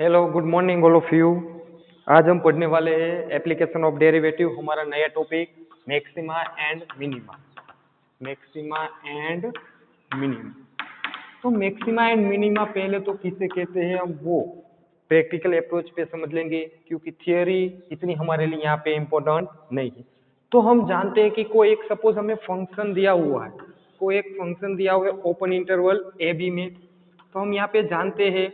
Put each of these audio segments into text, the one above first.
Hello good morning all of you. आज हम पढ़ने वाले हैं एप्लीकेशन ऑफ डेरिवेटिव। हमारा नया topic maxima and minima. Maxima and minima. तो मैक्सिमा एंड मिनिमा पहले तो किसे कहते हैं हम वो प्रैक्टिकल अप्रोच पे समझ लेंगे, क्योंकि थियोरी इतनी हमारे लिए यहाँ पे इम्पोर्टेंट नहीं है। तो हम जानते हैं कि कोई एक सपोज हमें फंक्शन दिया हुआ है, कोई एक फंक्शन दिया हुआ है ओपन इंटरवल ए बी में। तो हम यहाँ पे जानते हैं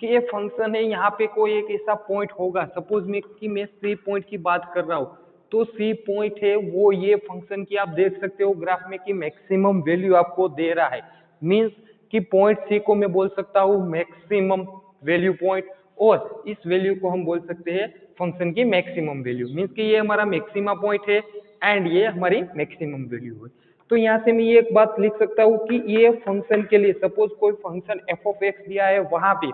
कि ये फंक्शन है, यहाँ पे कोई एक ऐसा पॉइंट होगा। सपोज मैं सी पॉइंट की बात कर रहा हूँ, तो सी पॉइंट है वो ये फंक्शन की आप देख सकते हो ग्राफ में कि मैक्सिमम वैल्यू आपको दे रहा है। मींस कि पॉइंट सी को मैं बोल सकता हूँ मैक्सिमम वैल्यू पॉइंट, और इस वैल्यू को हम बोल सकते हैं फंक्शन की मैक्सिमम वैल्यू। मींस कि ये हमारा मैक्सिमा पॉइंट है एंड ये हमारी मैक्सिमम वैल्यू है। तो यहाँ से मैं ये एक बात लिख सकता हूँ कि ये फंक्शन के लिए सपोज कोई फंक्शन एफ ऑफ एक्स दिया है, वहां पे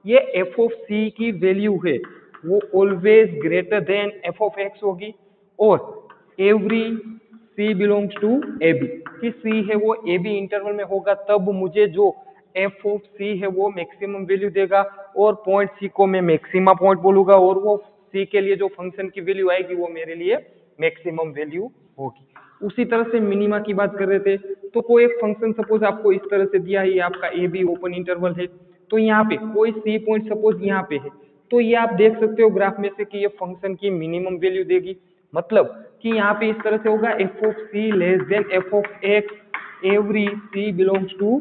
ये एफ ऑफ सी की वैल्यू है वो always greater than F of X होगी, और every C belongs to A B, कि सी है वो ए बी इंटरवल में होगा, तब मुझे जो एफ ऑफ सी है वो मैक्सिमम वैल्यू देगा, और पॉइंट सी को मैं मैक्सिमा पॉइंट बोलूंगा, और वो सी के लिए जो फंक्शन की वैल्यू आएगी वो मेरे लिए मैक्सिमम वैल्यू होगी। उसी तरह से मिनिमा की बात कर रहे थे, तो कोई एक फंक्शन सपोज आपको इस तरह से दिया है, आपका ए बी ओपन इंटरवल है, तो यहाँ पे कोई सी पॉइंट सपोज यहाँ पे है, तो ये आप देख सकते हो ग्राफ में से कि ये फंक्शन की मिनिमम वैल्यू देगी। मतलब कि यहाँ पे इस तरह से होगा F of C less than F of X every C belongs to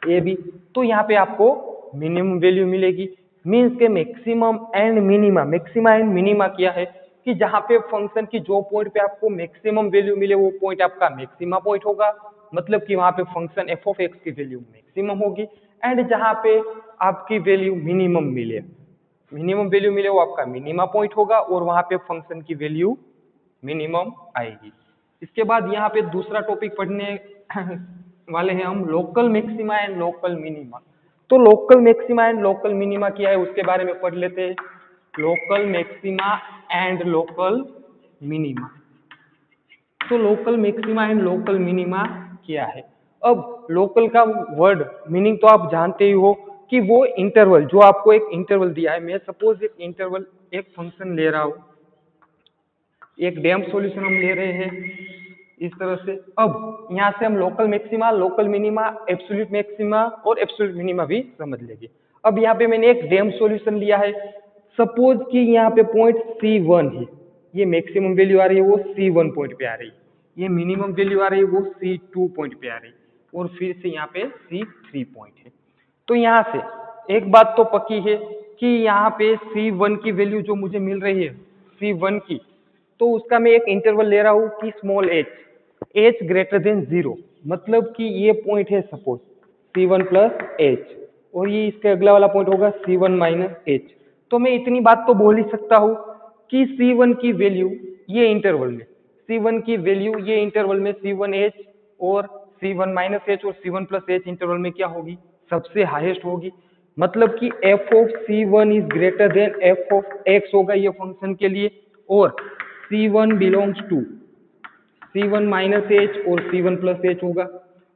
A B, तो यहाँ पे आपको मिनिमम वैल्यू मिलेगी। मीन्स के maximum and minima, maxima and minima क्या है कि जहाँ पे फंक्शन की जो पॉइंट पे आपको मैक्सिमम वैल्यू मिले वो पॉइंट आपका मैक्सिमा पॉइंट होगा, मतलब कि वहाँ पे फंक्शन एफ ऑफ एक्स की वैल्यू मैक्सिमम होगी। एंड जहाँ पे आपकी वैल्यू मिनिमम मिले, मिनिमम वैल्यू मिले, वो आपका मिनिमा पॉइंट होगा, और वहाँ पे फंक्शन की वैल्यू मिनिमम आएगी। इसके बाद यहाँ पे दूसरा टॉपिक पढ़ने वाले हैं हम, local maxima and local minima. तो local maxima and local minima क्या है उसके बारे में पढ़ लेते हैं। Local maxima and local minima. तो local maxima and local minima क्या है। अब लोकल का वर्ड मीनिंग तो आप जानते ही हो कि वो इंटरवल, जो आपको एक इंटरवल दिया है, मैं सपोज एक इंटरवल एक फंक्शन ले रहा हूँ, एक डैम सॉल्यूशन हम ले रहे हैं इस तरह से। अब यहाँ से हम local maxima, local minima, absolute maxima और एब्सोल्यूट मिनिमा भी समझ लेंगे। अब यहाँ पे मैंने एक डैम सॉल्यूशन लिया है, सपोज कि यहाँ पे पॉइंट C1 है, ये मैक्सिमम वैल्यू आ रही है वो C1 पॉइंट पे आ रही है, ये मिनिमम वैल्यू आ रही है वो C2 पॉइंट पे आ रही है, और फिर से यहाँ पे C3 पॉइंट है। तो यहाँ से एक बात तो पक्की है कि यहाँ पे C1 की वैल्यू जो मुझे मिल रही है C1 की, तो उसका मैं एक इंटरवल ले रहा हूँ कि स्मॉल h ग्रेटर देन 0, मतलब कि ये पॉइंट है सपोज C1 प्लस h, और ये इसके अगला वाला पॉइंट होगा C1 माइनस h। तो मैं इतनी बात तो बोल ही सकता हूँ कि C1 की वैल्यू ये इंटरवल में, C1 की वैल्यू ये इंटरवल में C1h और C1 माइनस h और C1 प्लस h इंटरवल में क्या होगी, सबसे हाईएस्ट होगी। मतलब कि f of C1 is greater than f of x होगा ये फंक्शन के लिए, और C1 belongs to C1 minus h और C1 प्लस h होगा।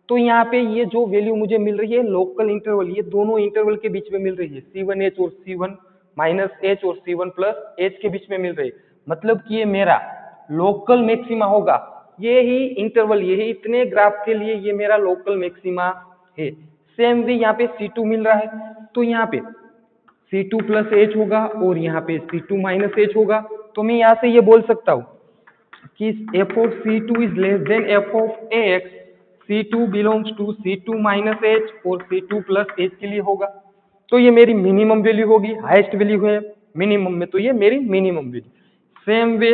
तो यहाँ पे ये जो वैल्यू मुझे मिल रही है लोकल इंटरवल, ये दोनों इंटरवल के बीच में मिल रही है, C1h और C1 माइनस h और C1 प्लस h के बीच में मिल रही है, मतलब कि ये मेरा लोकल मैक्सिमा होगा। ये ही इंटरवल, यही इतने ग्राफ के लिए ये मेरा लोकल मैक्सिमा है। सेम वे यहाँ पे C2 मिल रहा है, तो यहाँ पे C2 प्लस h होगा और यहाँ पे C2 माइनस h होगा। तो मैं यहाँ से ये बोल सकता हूँ कि f of C2 is less than f of x, C2 belongs to C2 minus h और C2 प्लस h के लिए होगा। तो ये मेरी मिनिमम वैल्यू होगी, हाईएस्ट वैल्यू है मिनिमम में, तो ये मेरी minimum value. Same way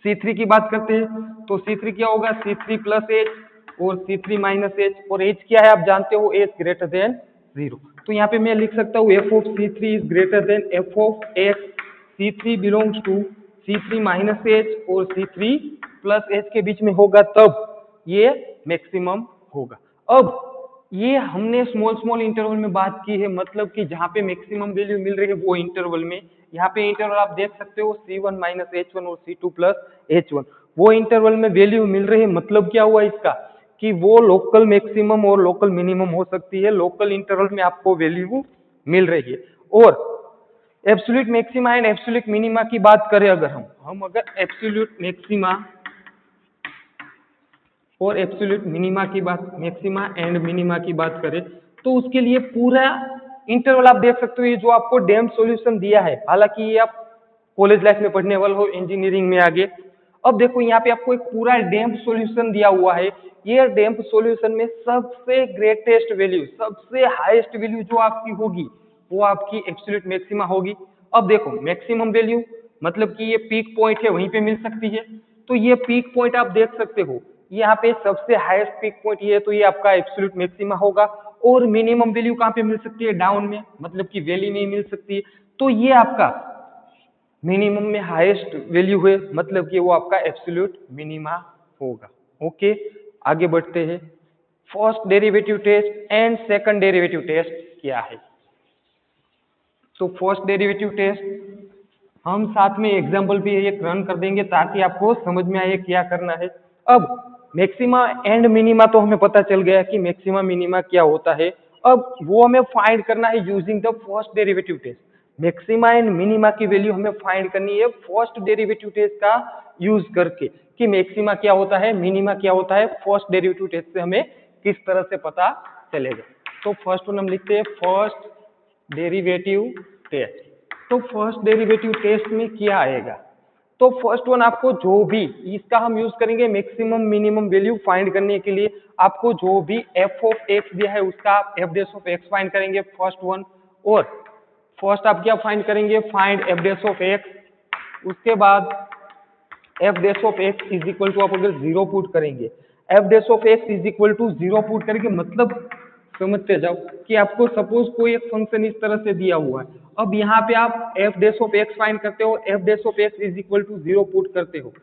C3 की बात करते हैं, तो C3 क्या होगा, C3 प्लस h और C3 माइनस h, और h क्या है आप जानते हो, h ग्रेटर देन 0। तो यहाँ पे मैं लिख सकता हूँ f of C3 is greater than f of x, C3 belongs to C3 minus h और C3 प्लस h के बीच में होगा, तब ये मैक्सिमम होगा। अब ये हमने स्मॉल स्मॉल इंटरवल में बात की है, मतलब कि जहाँ पे मैक्सिमम वैल्यू मिल रही है वो इंटरवल में, यहाँ पे इंटरवल आप देख सकते हो C1 माइनस H1 और C2 प्लस H1, वो इंटरवल में वैल्यू मिल रही है। मतलब क्या हुआ इसका कि वो लोकल मैक्सिमम और लोकल मिनिमम हो सकती है, लोकल इंटरवल में आपको वैल्यू मिल रही है। और absolute maxima and absolute minima की बात करें अगर हम अगर एब्सोल्यूट मैक्सिमा और एब्सोल्यूट मिनिमा की बात, मैक्सिमा एंड मिनिमा की बात करें तो उसके लिए पूरा इंटरवल आप देख सकते हो, ये जो आपको डैम सॉल्यूशन दिया है, हालांकि ये आप कॉलेज लाइफ में पढ़ने वाले हो, इंजीनियरिंग में आगे। अब देखो यहाँ पे आपको एक पूरा डैम्प सॉल्यूशन दिया हुआ है। ये डैम्प सॉल्यूशन में सबसे ग्रेटेस्ट वैल्यू, सबसे हाईएस्ट वैल्यू जो आपकी होगी वो आपकी एब्सोल्यूट मैक्सिमा होगी। अब देखो मैक्सिमम वैल्यू मतलब कि ये पीक पॉइंट है, वहीं पे मिल सकती है। तो ये पीक पॉइंट आप देख सकते हो, यहाँ पे सबसे हाईएस्ट पीक पॉइंट ये है, तो ये आपका एब्सोल्यूट मैक्सिमा होगा। और मिनिमम वैल्यू कहाँ पे मिल सकती है? डाउन में, मतलब कि वैली में मिल सकती है। तो ये आपका मिनिमम में हाईएस्ट वैल्यू है, मतलब कि वो आपका एब्सोल्यूट मिनिमा होगा। ओके, आगे बढ़ते हैं। First derivative test and second derivative test क्या है? तो फर्स्ट डेरिवेटिव टेस्ट हम साथ में एग्जांपल भी एक रन कर देंगे ताकि आपको समझ में आए क्या करना है। अब मैक्सिमा एंड मिनिमा तो हमें पता चल गया कि मैक्सिमा मिनिमा क्या होता है। अब वो हमें फाइंड करना है using the first derivative test. Maxima and minima की वैल्यू हमें फाइंड करनी है फर्स्ट डेरिवेटिव टेस्ट का यूज करके, कि मैक्सिमा क्या होता है, मिनिमा क्या होता है। फर्स्ट डेरिवेटिव टेस्ट से हमें किस तरह से पता चलेगा। तो फर्स्ट वन हम लिखते हैं फर्स्ट डेरिवेटिव टेस्ट। तो फर्स्ट डेरिवेटिव टेस्ट में क्या आएगा? तो फर्स्ट वन आपको जो भी, इसका हम यूज करेंगे मैक्सिमम मिनिमम वैल्यू फाइंड करने के लिए। आपको जो भी एफ ऑफ एक्स दिया है उसका आप F dash of x find करेंगे फर्स्ट वन। और फर्स्ट आप क्या फाइंड करेंगे? Find F dash of X. उसके बाद F dash of x is equal to आप अगर जीरो पुट करेंगे, F dash of x is equal to zero put करेंगे, मतलब समझते जाओ कि आपको सपोज कोई एक फंक्शन इस तरह से दिया हुआ है। अब यहाँ पे आप F dash of x find करते हो, F dash of x is equal to zero put करते हो,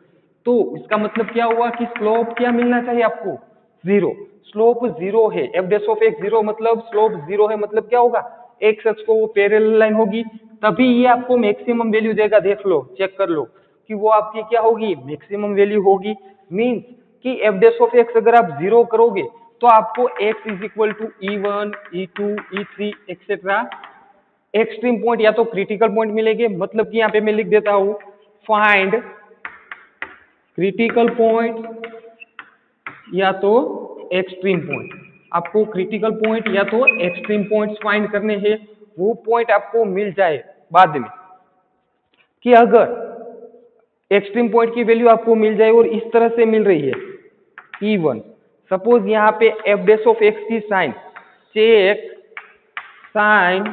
तो इसका मतलब क्या हुआ कि स्लोप क्या मिलना चाहिए आपको? जीरो। स्लोप जीरो है, F dash of x zero मतलब स्लोप जीरो है, मतलब क्या होगा? एक्स अक्ष को वो पैरेलल लाइन होगी, तभी ये आपको मैक्सिमम वैल्यू देगा। देख लो, चेक कर लो कि वो आपकी क्या होगी? मैक्सिमम वैल्यू होगी। मीन्स कि एफ डैश ऑफ एक्स अगर आप जीरो करोगे तो आपको x is equal to E1, E2, E3 etcetera extreme point या तो क्रिटिकल पॉइंट मिलेंगे। मतलब कि यहाँ पे मैं लिख देता हूं फाइंड क्रिटिकल पॉइंट या तो एक्सट्रीम पॉइंट। आपको क्रिटिकल पॉइंट या तो एक्सट्रीम पॉइंट्स फाइंड करने हैं। वो पॉइंट आपको मिल जाए बाद में, कि अगर एक्सट्रीम पॉइंट की वैल्यू आपको मिल जाए और इस तरह से मिल रही है E1, सपोज यहाँ पे एफ डैश ऑफ एक्स की sign, check sign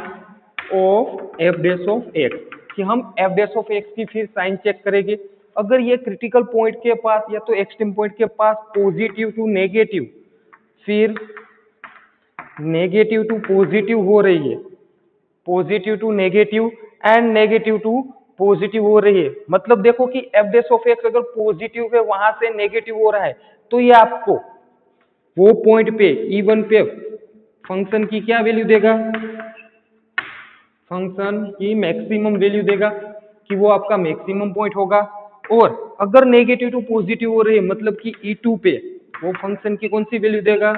of f dash of x, कि हम एफ डैश ऑफ एक्स की फिर साइन चेक करेंगे। अगर ये क्रिटिकल पॉइंट के पास या तो एक्सट्रीम पॉइंट के पास पॉजिटिव टू नेगेटिव, फिर नेगेटिव टू पॉजिटिव हो रही है, positive to negative and negative to positive हो रही है, मतलब देखो कि एफ डैश ऑफ एक्स अगर पॉजिटिव है वहां से नेगेटिव हो रहा है, तो ये आपको वो पॉइंट पे E1 पे फंक्शन की क्या वैल्यू देगा? फंक्शन की मैक्सिमम वैल्यू देगा, कि वो आपका मैक्सिमम पॉइंट होगा। और अगर नेगेटिव टू पॉजिटिव हो रही है, मतलब कि E2 पे वो फंक्शन की कौन सी वैल्यू देगा?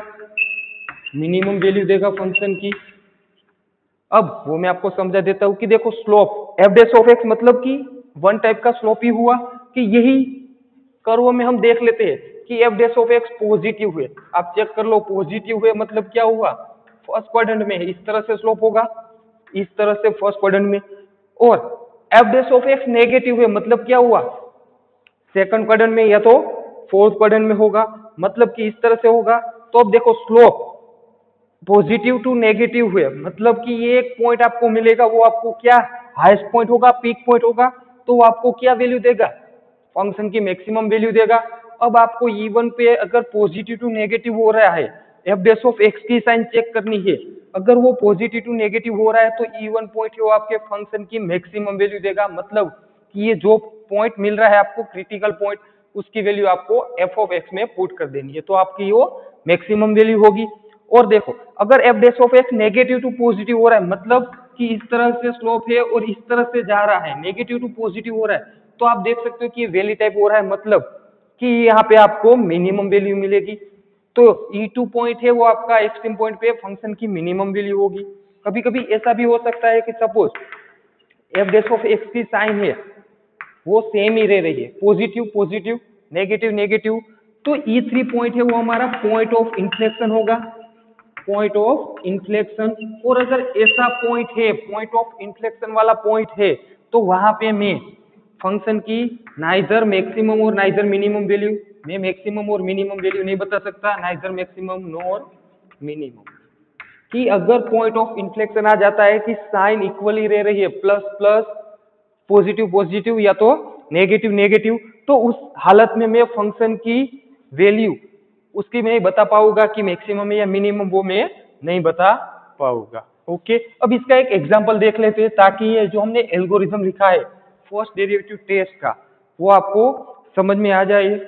मिनिमम वैल्यू देगा फंक्शन की। अब वो मैं आपको समझा देता हूं कि देखो slope F dash of x मतलब कि वन टाइप का स्लोप ही हुआ, कि यही कर्व में हम देख लेते हैं कि F dash of x positive हुए। आप चेक कर लो, पॉजिटिव हुए मतलब क्या हुआ? फर्स्ट क्वाड्रेंट में इस तरह से स्लोप होगा, इस तरह से फर्स्ट क्वाड्रेंट में। और f dash of x negative हुए मतलब क्या हुआ? सेकंड क्वाड्रेंट में या तो फोर्थ क्वाड्रेंट में होगा, मतलब कि इस तरह से होगा। तो अब देखो स्लोप पॉजिटिव टू नेगेटिव हुए, मतलब कि ये एक पॉइंट आपको मिलेगा, वो आपको क्या हाईएस्ट पॉइंट होगा, पीक पॉइंट होगा, तो वो आपको क्या वैल्यू देगा? फंक्शन की मैक्सिमम वैल्यू देगा। अब आपको E1 पे अगर पॉजिटिव टू नेगेटिव हो रहा है, एफ डैश ऑफ एक्स की साइन चेक करनी है, अगर वो पॉजिटिव टू नेगेटिव हो रहा है तो E1 पॉइंट है वो आपके फंक्शन की मैक्सिमम वैल्यू देगा। मतलब कि ये जो पॉइंट मिल रहा है आपको क्रिटिकल पॉइंट, उसकी वैल्यू आपको एफ ऑफ एक्स में पुट कर देनी है, तो आपकी वो मैक्सिमम वैल्यू होगी। और देखो अगर f dash of x negative to positive हो रहा है, मतलब कि इस तरह से स्लोप है और इस तरह से जा रहा है, नेगेटिव टू पॉजिटिव हो रहा है, तो आप देख सकते हो कि ये वैली टाइप हो रहा है, मतलब कि यहाँ पे आपको मिनिमम वैल्यू मिलेगी। तो E2 पॉइंट है वो आपका एक्सट्रीम पॉइंट पे फंक्शन की मिनिमम वैल्यू होगी। कभी कभी ऐसा भी हो सकता है कि suppose F dash of x की साइन है वो सेम ही रह रही है, पॉजिटिव पॉजिटिव नेगेटिव नेगेटिव, तो E3 पॉइंट है वो हमारा पॉइंट ऑफ इन्फ्लेक्शन होगा, पॉइंट ऑफ इन्फ्लेक्शन। और अगर ऐसा पॉइंट है, पॉइंट ऑफ इन्फ्लेक्शन वाला पॉइंट है, तो वहां पे मैं फंक्शन की नाइदर मैक्सिमम और नाइदर मिनिमम वैल्यू, मैं मैक्सिमम और मिनिमम वैल्यू नहीं बता सकता, नाइदर मैक्सिमम नॉर मिनिमम, कि अगर पॉइंट ऑफ इन्फ्लेक्शन आ जाता है कि साइन इक्वली रह रही है, प्लस प्लस पॉजिटिव पॉजिटिव या तो नेगेटिव नेगेटिव, तो उस हालत में मैं फंक्शन की वैल्यू उसकी मैं बता पाऊंगा कि मैक्सिमम है या मिनिमम, वो मैं नहीं बता पाऊंगा। ओके, अब इसका एक एग्जांपल देख लेते हैं ताकि ये जो हमने एल्गोरिथम लिखा है फर्स्ट डेरिवेटिव टेस्ट का वो आपको समझ में आ जाए।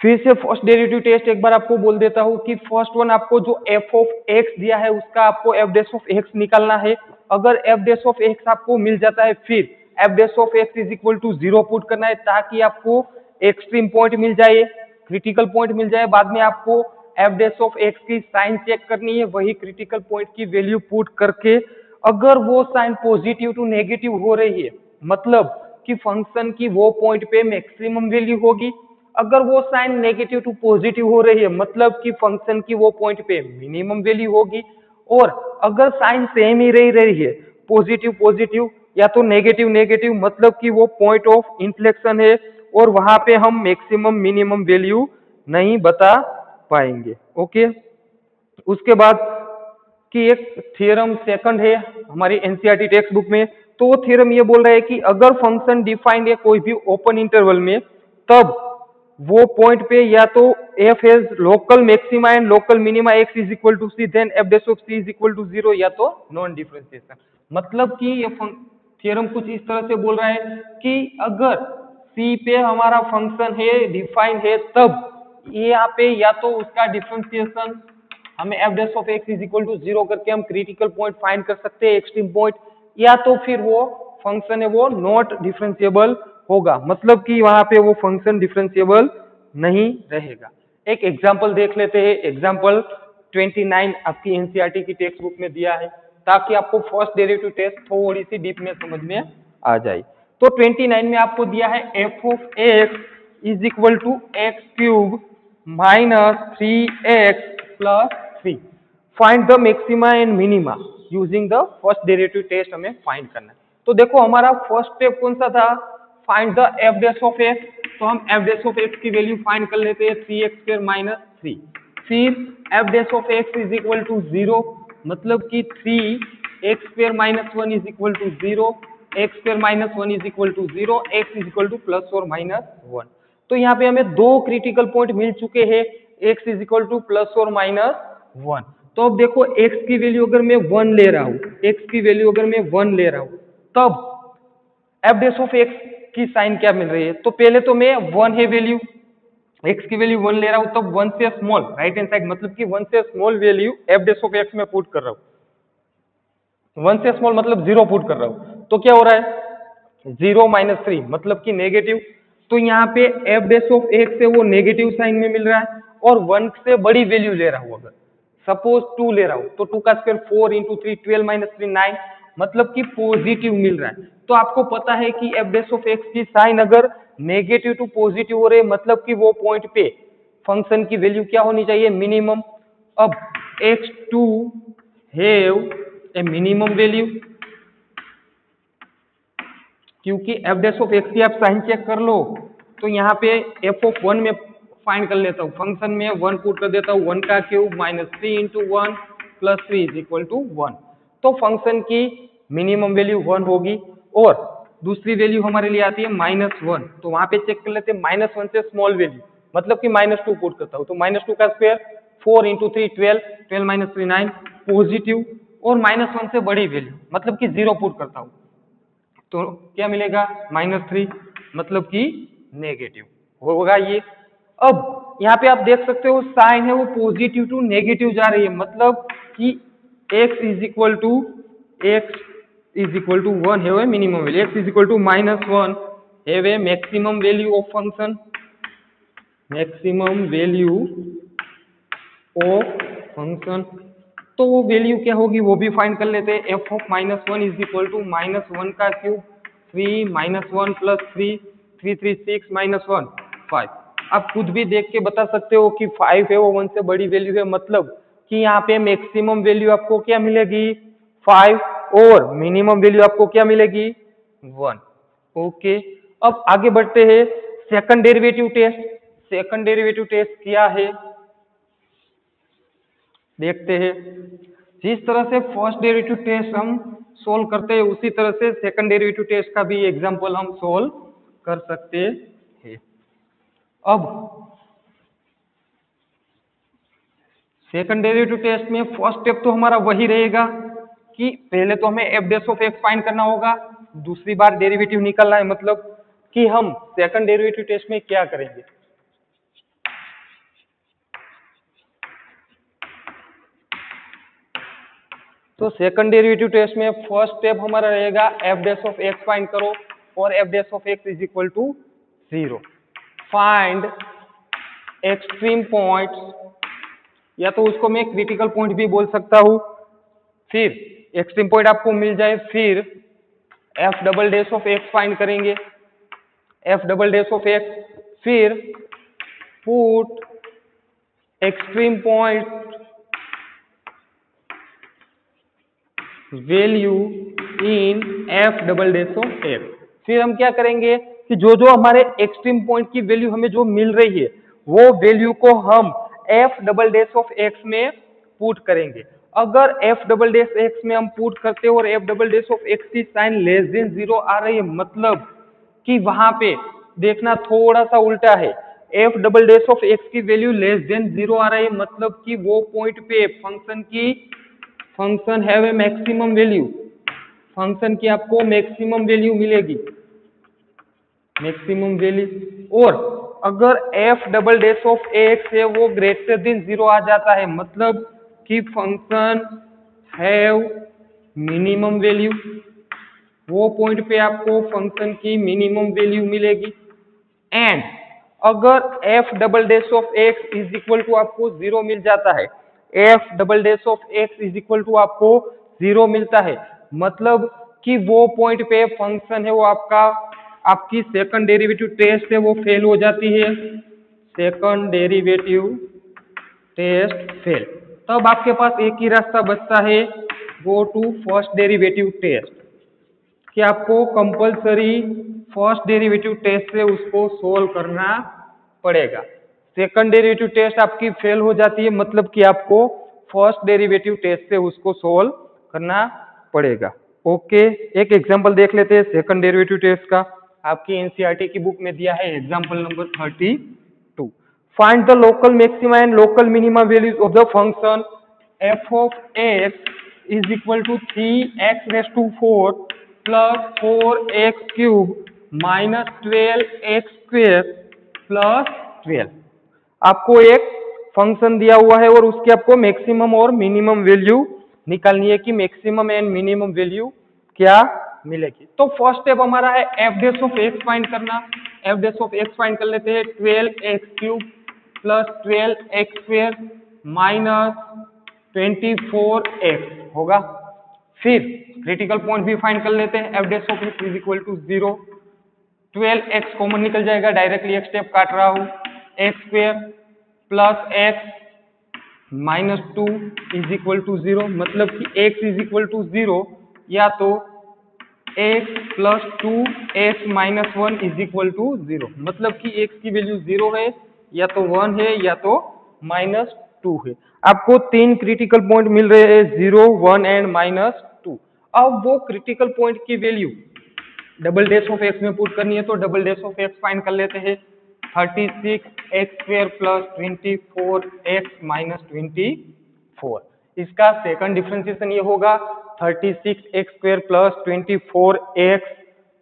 फिर से फर्स्ट डेरिवेटिव टेस्ट एक बार आपको बोल देता हूं कि फर्स्ट वन आपको जो एफ ऑफ एक्स दिया है उसका आपको एफ डैश ऑफ एक्स निकालना है। अगर एफ डैश ऑफ एक्स आपको मिल जाता है फिर f dash of x is equal to 0 put करना है ताकि आपको एक्सट्रीम पॉइंट मिल जाए, क्रिटिकल पॉइंट मिल जाए। बाद में आपको एफ डैश ऑफ एक्स की साइन चेक करनी है, वही क्रिटिकल पॉइंट की वैल्यू पुट करके अगर वो साइन पॉजिटिव टू नेगेटिव हो रही है मतलब कि फंक्शन की वो पॉइंट पे मैक्सिमम वैल्यू होगी, अगर वो साइन नेगेटिव टू पॉजिटिव हो रही है मतलब कि फंक्शन की वो पॉइंट पे मिनिमम वैल्यू होगी। और अगर साइन सेम ही रही है पॉजिटिव पॉजिटिव या तो नेगेटिव नेगेटिव मतलब कि वो पॉइंट ऑफ इन्फ्लेक्शन है और वहां पे हम मैक्सिमम मिनिमम वैल्यू नहीं बता पाएंगे। ओके, उसके बाद कि एक थ्योरम सेकंड है हमारी एनसीईआरटी टेक्स्ट बुक में, तो वो थ्योरम ये बोल रहा है कि अगर फंक्शन डिफाइंड है कोई भी ओपन इंटरवल में तब वो पॉइंट पे या तो f has local maxima and local minima x is equal to c then f dash of c is equal to 0 या तो नॉन डिफरेंशिएशन। मतलब कि ये थ्योरम कुछ इस तरह से बोल रहा है कि अगर सी पे हमारा फंक्शन है डिफाइन है तब यहाँ पे या तो उसका डिफरेंशिएशन हमें f dash of x is equal to 0 करके हम क्रिटिकल पॉइंट फाइंड कर सकते हैं, एक्सट्रीम पॉइंट, या तो फिर वो फंक्शन है वो नॉट डिफरेंशिएबल होगा मतलब कि वहां पे वो फंक्शन डिफरेंशिएबल नहीं रहेगा। एक एग्जांपल देख लेते हैं, एग्जांपल 29 आपकी एनसीईआरटी की टेक्स्ट बुक में दिया है ताकि आपको फर्स्ट डेरिवेटिव टेस्ट थोड़ी सी डीप में समझ में आ जाए। तो 29 में आपको दिया है f of x is equal to x cube minus 3x plus 3, find the maxima and minima using the first derivative test हमें फाइंड करना है। तो देखो हमारा फर्स्ट स्टेप कौन सा था, find the f dash of x, तो हम एफ डैश ऑफ एक्स की वैल्यू फाइंड कर लेते हैं 3x स्क्वायर माइनस 3, फिर f dash of x is equal to 0 मतलब कि 3x square minus 1 is equal to 0, x square minus 1 is equal to 0, x is equal to plus और minus 1। तो यहाँ पे हमें दो क्रिटिकल पॉइंट मिल चुके हैं, x is equal to plus और माइनस 1। तो अब देखो x की वैल्यू अगर मैं 1 ले रहा हूँ, x की वैल्यू अगर मैं 1 ले रहा हूँ तब एफ डैश ऑफ एक्स की साइन क्या मिल रही है, तो पहले तो मैं 1 है वैल्यू, x की वैल्यू 1 ले रहा हूँ तब 1 से स्मॉल राइट हैंड साइड मतलब कि 1 से small value F dash of x में पुट कर रहा हूँ, 1 से स्मॉल मतलब 0 पुट कर रहा हूँ, तो क्या हो रहा है 0 माइनस 3 मतलब कि नेगेटिव। तो यहाँ पे एफ डैश ऑफ एक्स है वो नेगेटिव साइन में मिल रहा है और 1 से बड़ी वैल्यू ले रहा हूँ, अगर सपोज 2 ले रहा हूँ तो 2 का स्क्वायर 4 इंटू 3 12 माइनस 3 9 मतलब कि पॉजिटिव मिल रहा है। तो आपको पता है कि एफ डैश ऑफ एक्स की साइन अगर नेगेटिव टू पॉजिटिव हो रहे मतलब कि वो पॉइंट पे फंक्शन की वैल्यू क्या होनी चाहिए, मिनिमम। अब x2 have a minimum value, क्योंकि एफ डैश ऑफ एक्स की आप साइन चेक कर लो तो यहाँ पे एफ ऑफ 1 में फाइंड कर लेता हूँ, फंक्शन में 1 पुट कर देता हूँ, 1 का cube minus 3 into 1 plus 3 is equal to 1। तो फंक्शन की मिनिमम वैल्यू 1 होगी और दूसरी वैल्यू हमारे लिए आती है -1, तो वहां पे चेक कर लेते हैं -1 से स्मॉल वैल्यू मतलब कि -2 पुट करता हूँ, तो -2 का स्क्वायर 4 इंटू 3 12 12 माइनस 3 9 पॉजिटिव और -1 से बड़ी वैल्यू मतलब कि 0 पुट करता हूँ तो क्या मिलेगा -3 मतलब कि नेगेटिव होगा ये। अब यहाँ पे आप देख सकते हो साइन है वो पॉजिटिव टू नेगेटिव जा रही है मतलब कि x इज इक्वल टू 1 है वो minimum value, x is equal to -1 है वे maximum value of function, maximum value of function तो वो वैल्यू क्या होगी वो भी फाइंड कर लेते हैं। F of -1 is equal to -1 का क्यूब 3 -1 प्लस 3 3 3 6 -1 5। आप खुद भी देख के बता सकते हो कि 5 है वो 1 से बड़ी वैल्यू है, मतलब कि यहाँ पे मैक्सिमम वैल्यू आपको क्या मिलेगी 5 और मिनिमम वैल्यू आपको क्या मिलेगी 1। ओके, अब आगे बढ़ते हैं second derivative test. Second derivative test क्या है देखते हैं। जिस तरह से फर्स्ट डेरिवेटिव टेस्ट हम सोल्व करते हैं उसी तरह से सेकंड डेरिवेटिव टेस्ट का भी एग्जांपल हम सोल्व कर सकते हैं। अब सेकंड डेरिवेटिव टेस्ट में फर्स्ट स्टेप तो हमारा वही रहेगा कि पहले तो हमें f dash of x find करना होगा, दूसरी बार डेरिवेटिव निकालना है। मतलब कि हम सेकंड डेरिवेटिव टेस्ट में क्या करेंगे, तो सेकंड डेरिवेटिव टेस्ट में फर्स्ट स्टेप हमारा रहेगा f dash of x find करो और f dash of x is equal to 0। Find extreme points, या तो उसको मैं क्रिटिकल पॉइंट भी बोल सकता हूं। फिर एक्सट्रीम पॉइंट आपको मिल जाए, फिर F double dash of x find करेंगे, F double dash of X, फिर put extreme point value in F double dash of X. फिर हम क्या करेंगे कि जो जो हमारे एक्सट्रीम पॉइंट की वैल्यू हमें जो मिल रही है वो वैल्यू को हम F double dash of x में पुट करेंगे। अगर एफ डबल डैश एक्स में हम पुट करते हैं और F double dash of x की साइन लेस देन 0 आ रही है, मतलब कि वहां पे देखना थोड़ा सा उल्टा है। F double dash of x की वैल्यू लेस देन 0 आ रही है, मतलब कि वो पॉइंट पे function have a maximum value, function की आपको मैक्सिमम वैल्यू मिलेगी, मैक्सिमम वैल्यू। और अगर f double dash of x है वो ग्रेटर देन 0 आ जाता है, मतलब कि फंक्शन हैव मिनिमम वैल्यू, वो पॉइंट पे आपको फंक्शन की मिनिमम वैल्यू मिलेगी। एंड अगर f double dash of x is equal to आपको 0 मिल जाता है, f double dash of x is equal to आपको 0 मिलता है, मतलब कि वो पॉइंट पे फंक्शन है वो आपकी सेकंड डेरिवेटिव टेस्ट है वो फेल हो जाती है, सेकंड डेरिवेटिव टेस्ट फेल। तब आपके पास एक ही रास्ता बचता है, go to first derivative test, कि आपको कंपलसरी फर्स्ट डेरिवेटिव टेस्ट से उसको सोल्व करना पड़ेगा। सेकंड डेरिवेटिव टेस्ट आपकी फेल हो जाती है, मतलब कि आपको फर्स्ट डेरिवेटिव टेस्ट से उसको सोल्व करना पड़ेगा। ओके, एक एग्जांपल देख लेते हैं सेकंड डेरिवेटिव टेस्ट का। आपकी एनसीईआरटी की बुक में दिया है example number 32। Find the local maxima and local minima values of the function f of x is equal to 3x raise to 4 plus 4x cube minus 12x square plus 12। आपको एक function दिया हुआ है और उसकी आपको मैक्सिमम और minimum value निकालनी है कि मैक्सिमम एंड मिनिमम वैल्यू क्या मिलेगी। तो फर्स्ट स्टेप हमारा है F dash of x find करना। F dash of x find कर लेते हैं, 12x cube plus 12x square minus 24x होगा। फिर क्रिटिकल पॉइंट भी फाइंड कर लेते हैं, f dash of x is equal to 0, 12x common निकल जाएगा, डायरेक्टली एक स्टेप काट रहा हूं, x square plus x minus 2 is equal to 0, मतलब कि x इज इक्वल टू 0 या तो x plus 2 x minus 1 is equal to 0, मतलब कि x की वैल्यू 0 है या तो 1 है या तो माइनस 2 है। आपको 3 क्रिटिकल पॉइंट मिल रहे हैं, 0, 1 एंड माइनस 2। अब वो क्रिटिकल पॉइंट की value double dash of x में पुट करनी है, तो double dash of x find कर लेते हैं, 36x square plus 24x minus 24। इसका सेकंड डिफरेंशिएशन ये होगा 36x square plus 24x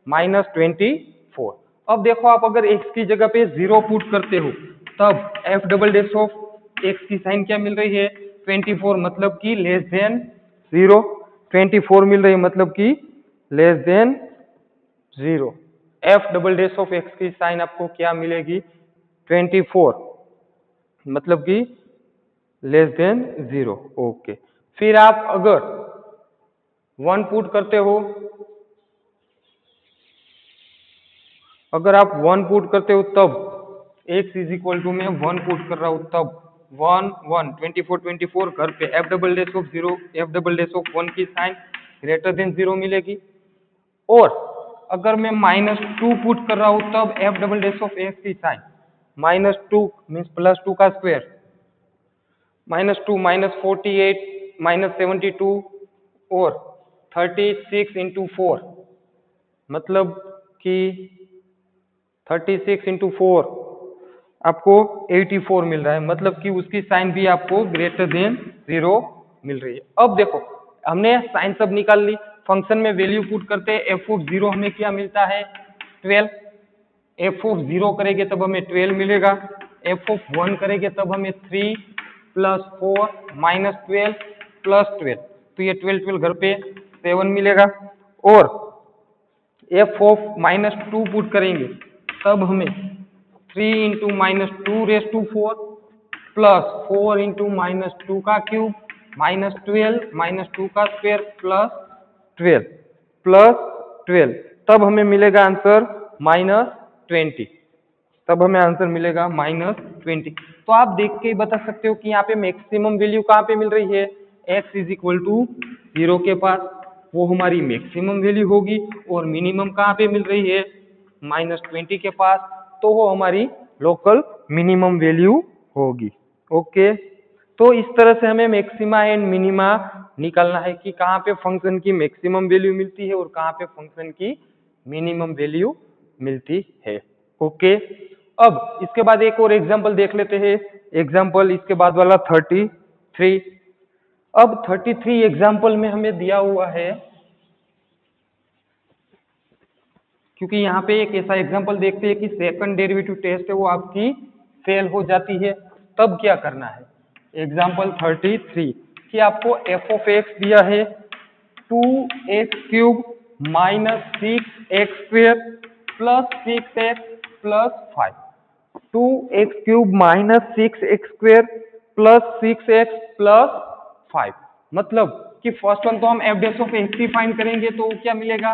minus 24। अब देखो आप अगर x की जगह पे 0 पुट करते हो तब f double dash of x की साइन क्या मिल रही है 24, मतलब कि लेस देन 0, 24 मिल रही है मतलब कि less than 0। F double dash of x की साइन आपको क्या मिलेगी 24, मतलब कि लेस देन 0। ओके, फिर आप अगर 1 पुट करते हो, अगर आप 1 पुट करते हो तब x इज इक्वल टू मैं 1 पुट कर रहा हूं तब 1 1 24 24 घर पे f double dash of 0 f double dash of 1 की साइन ग्रेटर देन 0 मिलेगी। और अगर मैं -2 पुट कर रहा हूं तब f double dash of x की साइन -2 मीन्स +2 का स्क्वायर -2 -48 -72 और 36 इंटू 4 मतलब कि 36 इंटू 4 आपको 84 मिल रहा है, मतलब कि उसकी साइन भी आपको ग्रेटर देन 0 मिल रही है। अब देखो हमने साइन सब निकाल ली, फंक्शन में वैल्यू पुट करते हैं, f ऑफ 0 हमें क्या मिलता है 12, f ऑफ 0 करेंगे तब हमें 12 मिलेगा, f ऑफ 1 करेंगे तब हमें 3 + 4 -12 + 12 तो ये 12 12 घर पे 7 मिलेगा। और f ऑफ -2 पुट करेंगे तब हमें 3 इंटू -2⁻4 प्लस 4 इंटू -2 का क्यूब -12 -2 का स्क्वायर +12 तब हमें मिलेगा आंसर -20, तब हमें आंसर मिलेगा -20। तो आप देख के ही बता सकते हो कि यहाँ पे मैक्सिमम वैल्यू कहाँ पे मिल रही है, x इज इक्वल टू 0 के पास, वो हमारी मैक्सिमम वैल्यू होगी। और मिनिमम कहाँ पे मिल रही है -20 के पास, तो वो हमारी लोकल मिनिमम वैल्यू होगी। ओके, तो इस तरह से हमें मैक्सिमा एंड मिनिमा निकालना है कि कहाँ पे फंक्शन की मैक्सिमम वैल्यू मिलती है और कहाँ पे फंक्शन की मिनिमम वैल्यू मिलती है। ओके, अब इसके बाद एक और एग्जांपल देख लेते हैं, एग्जांपल इसके बाद वाला 33। अब 33 एग्जांपल में हमें दिया हुआ है, क्योंकि यहाँ पे एक ऐसा एग्जांपल देखते हैं कि सेकंड डेरिवेटिव टेस्ट है वो आपकी फेल हो जाती है, तब क्या करना है। एग्जांपल 33 कि आपको f ऑफ x दिया है 2x³ -6x² + 6x + 5, 2x³ -6x² + 6x + 5 मतलब कि फर्स्ट वन तो हम f dash of x he find करेंगे तो क्या मिलेगा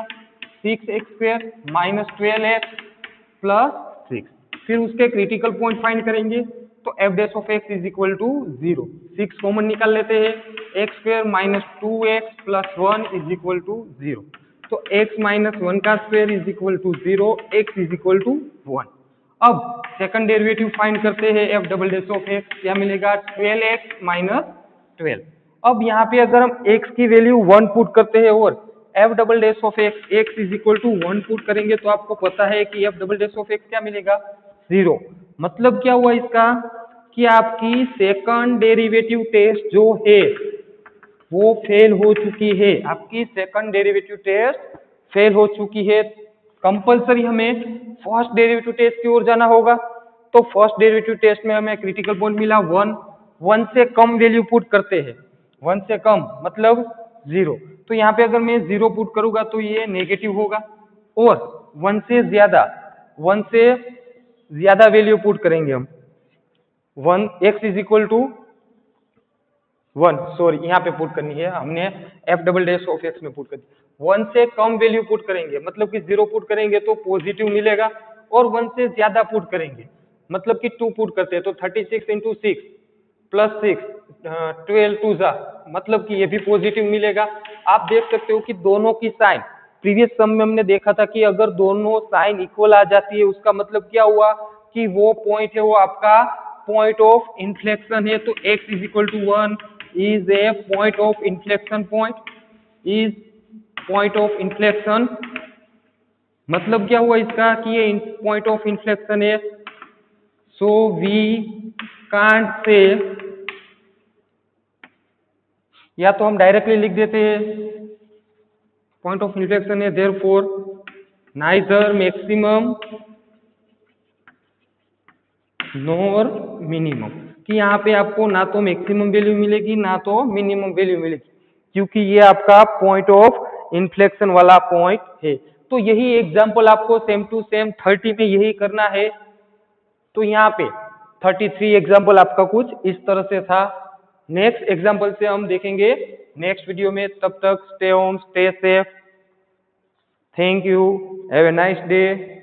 6x² -12x + 6, फिर उसके क्रिटिकल पॉइंट फाइंड करेंगे तो f dash of x is equal to 0, 6 common निकाल लेते हैं, x² -2x + 1 is equal to 0, तो x - 1 का square is equal to 0, x is equal to 1। अब सेकंड डेरिवेटिव फाइंड करते हैं f double dash of x, क्या मिलेगा 12x - 12। अब यहाँ पे अगर हम x की वैल्यू 1 पुट करते हैं और f double dash of x is equal to 1 put करेंगे तो आपको पता है कि f double dash of x क्या मिलेगा 0। मतलब क्या हुआ इसका कि आपकी सेकंड डेरिवेटिव टेस्ट जो है वो फेल हो चुकी है, आपकी सेकंड डेरिवेटिव टेस्ट फेल हो चुकी है। कंपलसरी हमें फर्स्ट डेरिवेटिव टेस्ट की ओर जाना होगा, तो फर्स्ट डेरिवेटिव टेस्ट में हमें क्रिटिकल पॉइंट मिला 1, 1 से कम वैल्यू पुट करते हैं, 1 से कम मतलब 0, तो यहाँ पे अगर मैं 0 पुट करूंगा तो ये नेगेटिव होगा। और 1 से ज्यादा वैल्यू पुट करेंगे हम 1 x is equal to 1, sorry यहाँ पे पुट करनी है हमने f double dash of x में पुट कर दी। 1 से कम वैल्यू पुट करेंगे मतलब कि 0 पुट करेंगे तो पॉजिटिव मिलेगा, और 1 से ज्यादा पुट करेंगे मतलब कि 2 पुट करते हैं तो 36 इंटू 6 + 6 12 2 जा मतलब कि ये भी पॉजिटिव मिलेगा। आप देख सकते हो कि दोनों की साइन प्रीवियस सम में हमने देखा था कि अगर दोनों साइन इक्वल आ जाती है उसका मतलब क्या हुआ कि वो पॉइंट है वो आपका पॉइंट ऑफ इन्फ्लेक्शन है, तो x is equal to 1 is a point of inflection point, is point of inflection मतलब क्या हुआ इसका कि ये point of inflection है, so we can't say, या तो हम डायरेक्टली लिख देते हैं point of inflection है, therefore neither maximum nor minimum, कि यहाँ पे आपको ना तो मैक्सिमम वैल्यू मिलेगी ना तो मिनिमम वैल्यू मिलेगी, क्योंकि ये आपका पॉइंट ऑफ इन्फ्लेक्शन वाला पॉइंट है। तो यही एग्जांपल आपको सेम टू सेम 30 में यही करना है। तो यहाँ पे 33 एग्जांपल आपका कुछ इस तरह से था। नेक्स्ट एग्जाम्पल से हम देखेंगे नेक्स्ट वीडियो में। तब तक stay home, stay safe. Thank you, have a nice day.